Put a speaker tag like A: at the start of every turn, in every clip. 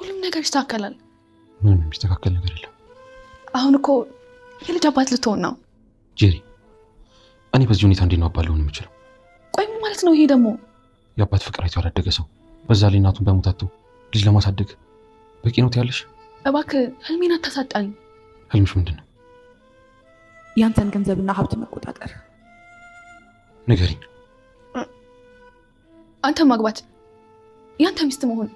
A: ሁሉም ነገር ይስተካከላል።
B: ምንም የሚስተካከል ነገር የለም።
A: አሁን እኮ የልጅ አባት ልትሆን ነው
B: ጄሪ። እኔ በዚህ ሁኔታ እንዴት ነው አባት ልሆን የምችለው?
A: ቆይ ማለት ነው ይሄ ደግሞ
B: የአባት ፍቅር አይቶ ያላደገ ሰው በዛ ላይ እናቱን በሞታቱ ልጅ ለማሳደግ በቂ ነው ትያለሽ?
A: እባክህ ህልሜን አታሳጣኝ።
B: ህልምሽ ምንድን ነው?
C: ያንተን ገንዘብና ሀብት መቆጣጠር።
B: ንገሪኝ።
A: አንተ ማግባት፣ ያንተ ሚስት መሆን።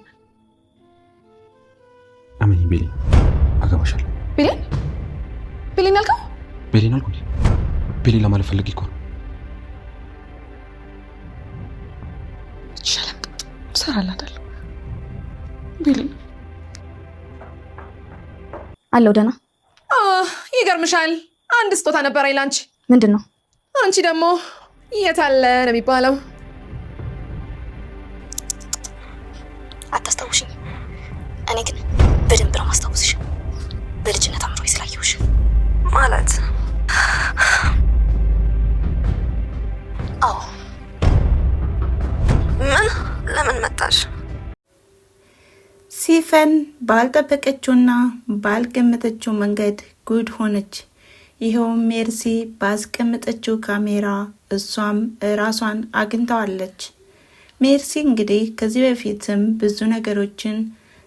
B: አሜን ቤሊ፣ አገባሻለሁ።
A: ቤሌን አልከው?
B: ቤሌን አልኩ እንዴ? ቤሌ ለማለት ፈልጌ እኮ ነው።
A: ይሻላል ሰራላታለሁ። ቤሌ
D: አለው ደህና።
E: ይገርምሻል፣ አንድ ስጦታ ነበረኝ ላንቺ።
D: ምንድን ነው?
E: አንቺ ደግሞ የታለ ነው የሚባለው?
D: አታስታውሽኝ? እኔ ግን በደንብ ነው ማስታወስሽ። በልጅነት አምሮኝ ስላየሁሽ
E: ማለት።
D: አዎ።
E: ምን? ለምን መጣሽ?
F: ሲፈን ባልጠበቀችውና ባልገመተችው መንገድ ጉድ ሆነች። ይኸውም ሜርሲ ባስቀመጠችው ካሜራ እሷም ራሷን አግኝተዋለች። ሜርሲ እንግዲህ ከዚህ በፊትም ብዙ ነገሮችን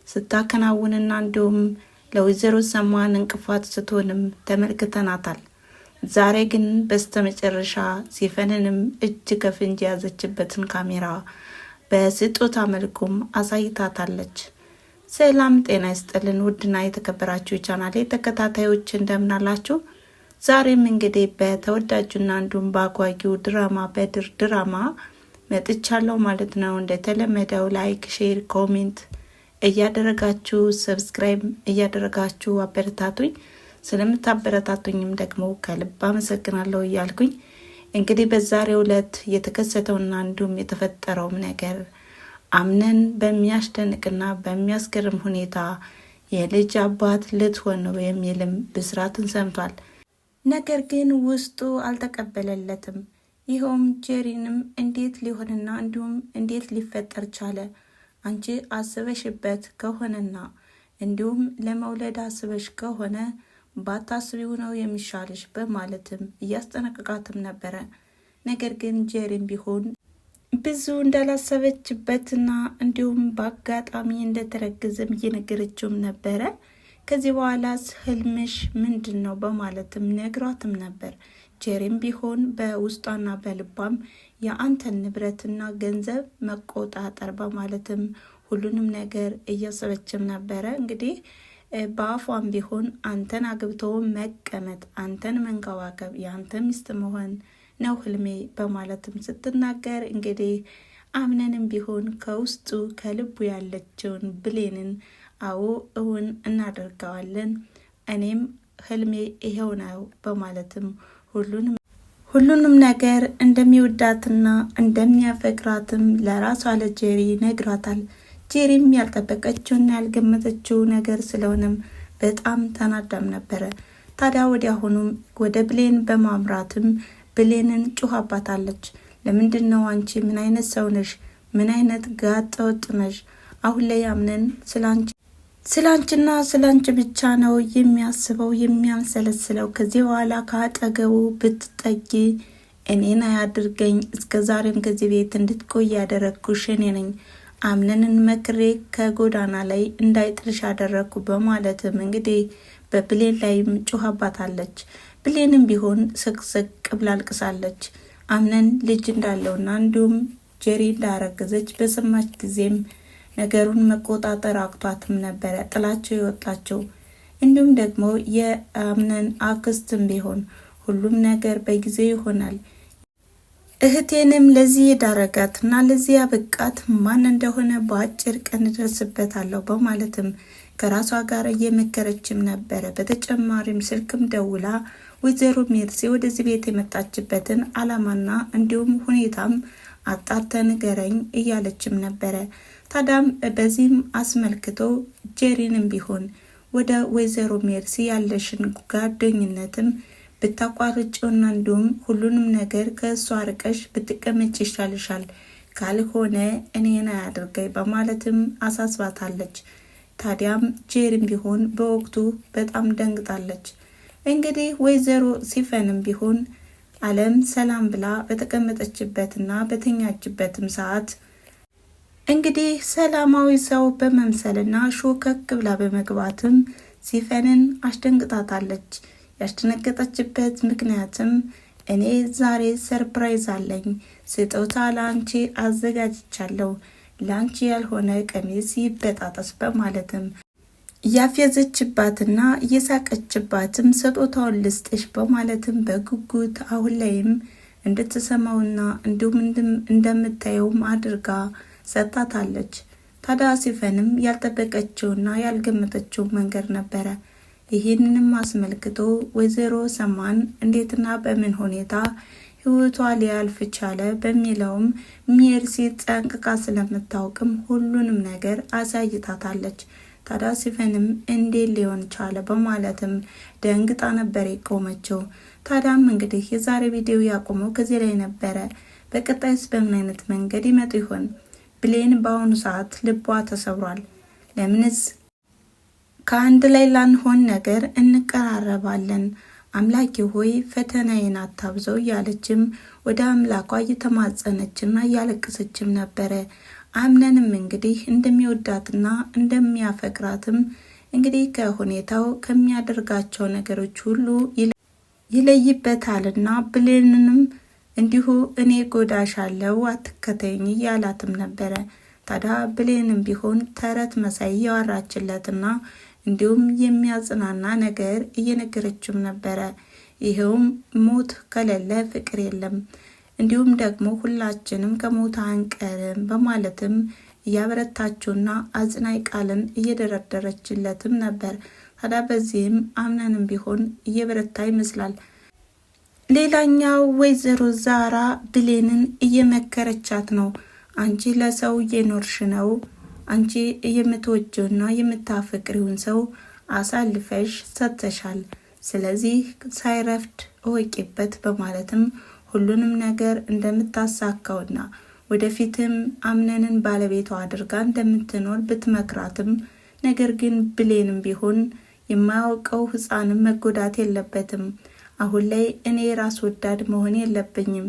F: ስታከናውንና እንዲሁም ለወይዘሮ ሰማን እንቅፋት ስትሆንም ተመልክተናታል። ዛሬ ግን በስተመጨረሻ ሲፈንንም እጅ ከፍንጅ የያዘችበትን ካሜራ በስጦታ መልኩም አሳይታታለች። ሰላም ጤና ይስጥልን ውድና የተከበራችሁ ቻናሌ ተከታታዮች እንደምናላችሁ። ዛሬም እንግዲህ በተወዳጁና እንዲሁም በአጓጊው ድራማ በድር ድራማ መጥቻለሁ ማለት ነው። እንደተለመደው ላይክ፣ ሼር፣ ኮሜንት እያደረጋችሁ ሰብስክራይብ እያደረጋችሁ አበረታቱኝ። ስለምታበረታቱኝም ደግሞ ከልብ አመሰግናለሁ እያልኩኝ እንግዲህ በዛሬው ዕለት የተከሰተውና እንዲሁም የተፈጠረውም ነገር አምነን በሚያስደንቅና በሚያስገርም ሁኔታ የልጅ አባት ልትሆን ነው የሚልም ብስራትን ሰምቷል። ነገር ግን ውስጡ አልተቀበለለትም። ይኸውም ጄሪንም እንዴት ሊሆንና እንዲሁም እንዴት ሊፈጠር ቻለ? አንቺ አስበሽበት ከሆነና እንዲሁም ለመውለድ አስበሽ ከሆነ ባታስቢው ነው የሚሻልሽ በማለትም እያስጠነቀቃትም ነበረ። ነገር ግን ጄሪም ቢሆን ብዙ እንዳላሰበችበትና እንዲሁም በአጋጣሚ እንደተረገዘም እየነገረችውም ነበረ። ከዚህ በኋላስ ህልምሽ ምንድን ነው በማለትም ነግሯትም ነበር። ጄሪም ቢሆን በውስጧና በልቧም የአንተን ንብረትና ገንዘብ መቆጣጠር በማለትም ሁሉንም ነገር እያሰበችም ነበረ። እንግዲህ በአፏም ቢሆን አንተን አግብቶ መቀመጥ፣ አንተን መንከባከብ፣ የአንተ ሚስት መሆን ነው ህልሜ በማለትም ስትናገር እንግዲህ አምነንም ቢሆን ከውስጡ ከልቡ ያለችውን ብሌንን አዎ እውን እናደርገዋለን፣ እኔም ህልሜ ይሄው ነው በማለትም ሁሉንም ነገር እንደሚወዳትና እንደሚያፈቅራትም ለራሷ ለጄሪ ነግራታል። ጄሪም ያልጠበቀችውና ያልገመተችው ነገር ስለሆነም በጣም ተናዳም ነበረ። ታዲያ ወዲያውኑም ወደ ብሌን በማምራትም ብሌንን ጩኻባታለች። ለምንድን ነው አንቺ ምን አይነት ሰው ነሽ? ምን አይነት ጋጠ ወጥ ነሽ? አሁን ላይ አምነን ስላንቺና ስላንቺ ብቻ ነው የሚያስበው የሚያምሰለስለው። ከዚህ በኋላ ከአጠገቡ ብትጠጊ እኔን አያድርገኝ። እስከ ዛሬም ከዚህ ቤት እንድትቆይ ያደረግኩሽ እኔ ነኝ። አምነንን መክሬ ከጎዳና ላይ እንዳይጥልሽ አደረግኩ በማለትም እንግዲህ በብሌን ላይም ጩኻባታለች። ብሌንም ቢሆን ስቅስቅ ብላ አልቅሳለች። አምነን ልጅ እንዳለውና እንዲሁም ጄሪ እንዳረገዘች በሰማች ጊዜም ነገሩን መቆጣጠር አቅቷትም ነበረ ጥላቸው የወጣቸው። እንዲሁም ደግሞ የአምነን አክስትም ቢሆን ሁሉም ነገር በጊዜው ይሆናል፣ እህቴንም ለዚህ የዳረጋትና ለዚህ ያበቃት ማን እንደሆነ በአጭር ቀን ደርስበታለሁ በማለትም ከራሷ ጋር እየመከረችም ነበረ። በተጨማሪም ስልክም ደውላ ወይዘሮ ሜርሲ ወደዚህ ቤት የመጣችበትን አላማና እንዲሁም ሁኔታም አጣርተ ንገረኝ እያለችም ነበረ። ታዳም በዚህም አስመልክቶ ጄሪንም ቢሆን ወደ ወይዘሮ ሜርሲ ያለሽን ጓደኝነትም ብታቋርጭውና እንዲሁም ሁሉንም ነገር ከእሷ አርቀሽ ብትቀመጭ ይሻልሻል፣ ካልሆነ እኔን አያድርገኝ በማለትም አሳስባታለች። ታዲያም ጄሪም ቢሆን በወቅቱ በጣም ደንግጣለች። እንግዲህ ወይዘሮ ሲፈንም ቢሆን አለም ሰላም ብላ በተቀመጠችበትና በተኛችበትም ሰዓት እንግዲህ ሰላማዊ ሰው በመምሰልና ሾከክ ብላ በመግባትም ሲፈንን አስደንግጣታለች። ያስደነገጠችበት ምክንያትም እኔ ዛሬ ሰርፕራይዝ አለኝ፣ ስጦታ ላንቺ አዘጋጅቻለሁ፣ ላንቺ ያልሆነ ቀሚስ ይበጣጠስ በማለትም እያፌዘችባትና እየሳቀችባትም ስጦታውን ልስጥሽ በማለትም በጉጉት አሁን ላይም እንድትሰማውና እንዲሁም እንደምታየውም አድርጋ ሰጣታለች። ታዲያ ሲፈንም ያልጠበቀችውና ያልገመተችው መንገድ ነበረ። ይህንንም አስመልክቶ ወይዘሮ ሰማን እንዴትና በምን ሁኔታ ህይወቷ ሊያልፍ ቻለ በሚለውም ሜርሲ ጠንቅቃ ስለምታውቅም ሁሉንም ነገር አሳይታታለች። ታዲያ ሲፈንም እንዴት ሊሆን ቻለ በማለትም ደንግጣ ነበር የቆመችው። ታዲያም እንግዲህ የዛሬ ቪዲዮ ያቆመው ከዚህ ላይ ነበረ። በቀጣይስ በምን አይነት መንገድ ይመጡ ይሆን? ብሌን በአሁኑ ሰዓት ልቧ ተሰብሯል። ለምንስ ከአንድ ላይ ላንሆን ነገር እንቀራረባለን? አምላኬ ሆይ ፈተናዬን አታብዘው እያለችም ወደ አምላኳ እየተማጸነችና እያለቀሰችም ነበረ። አምነንም እንግዲህ እንደሚወዳትና እንደሚያፈቅራትም እንግዲህ ከሁኔታው ከሚያደርጋቸው ነገሮች ሁሉ ይለይበታልና ብሌንንም እንዲሁ እኔ ጎዳሻለሁ አትከተኝ እያላትም ነበረ። ታዲያ ብሌንም ቢሆን ተረት መሳይ ያወራችለትና እንዲሁም የሚያጽናና ነገር እየነገረችም ነበረ። ይሄውም ሞት ከሌለ ፍቅር የለም፣ እንዲሁም ደግሞ ሁላችንም ከሞት አንቀርም በማለትም እያበረታችውና አጽናይ ቃልን እየደረደረችለትም ነበር። ታዲያ በዚህም አምነንም ቢሆን እየበረታ ይመስላል። ሌላኛው ወይዘሮ ዛራ ብሌንን እየመከረቻት ነው። አንቺ ለሰው እየኖርሽ ነው፣ አንቺ የምትወጂውና የምታፈቅሪውን ሰው አሳልፈሽ ሰጥተሻል። ስለዚህ ሳይረፍድ እወቂበት በማለትም ሁሉንም ነገር እንደምታሳካውና ወደፊትም አምነንን ባለቤቷ አድርጋ እንደምትኖር ብትመክራትም ነገር ግን ብሌንም ቢሆን የማያውቀው ሕፃንም መጎዳት የለበትም። አሁን ላይ እኔ ራስ ወዳድ መሆን የለብኝም።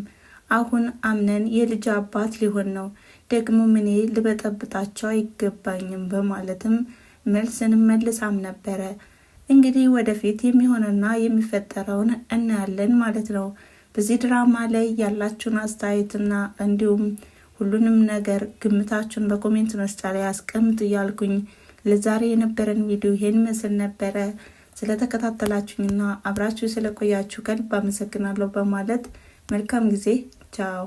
F: አሁን አምነን የልጅ አባት ሊሆን ነው፣ ደግሞ እኔ ልበጠብጣቸው አይገባኝም በማለትም መልስንም መልሳም ነበረ። እንግዲህ ወደፊት የሚሆነና የሚፈጠረውን እናያለን ማለት ነው። በዚህ ድራማ ላይ ያላችሁን አስተያየትና እንዲሁም ሁሉንም ነገር ግምታችሁን በኮሜንት መስጫ ላይ አስቀምጡ እያልኩኝ ለዛሬ የነበረን ቪዲዮ ይሄን መስል ነበረ። ስለተከታተላችሁኝና አብራችሁ ስለቆያችሁ ከልብ አመሰግናለሁ በማለት መልካም ጊዜ። ቻው።